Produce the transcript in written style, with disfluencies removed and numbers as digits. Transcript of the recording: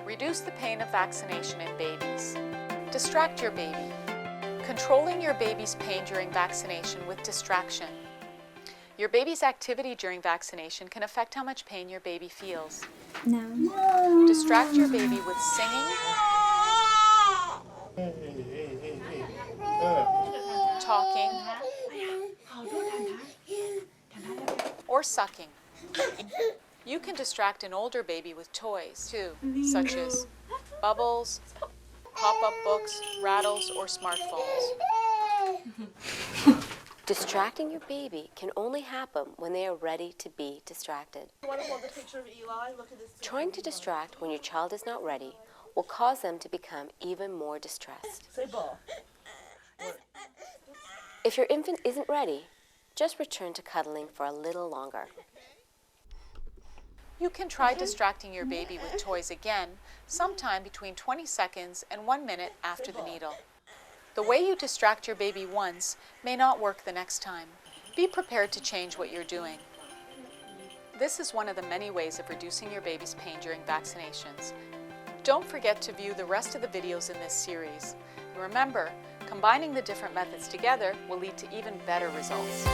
Reduce the pain of vaccination in babies. Distract your baby. Controlling your baby's pain during vaccination with distraction. Your baby's activity during vaccination can affect how much pain your baby feels. No. Distract your baby with singing, talking, or sucking. You can distract an older baby with toys too, such as bubbles, pop-up books, rattles, or smartphones. Distracting your baby can only happen when they are ready to be distracted. Trying to distract when your child is not ready will cause them to become even more distressed. If your infant isn't ready, just return to cuddling for a little longer. You can try distracting your baby with toys again sometime between 20 seconds and 1 minute after the needle. The way you distract your baby once may not work the next time. Be prepared to change what you're doing. This is one of the many ways of reducing your baby's pain during vaccinations. Don't forget to view the rest of the videos in this series. Remember, combining the different methods together will lead to even better results.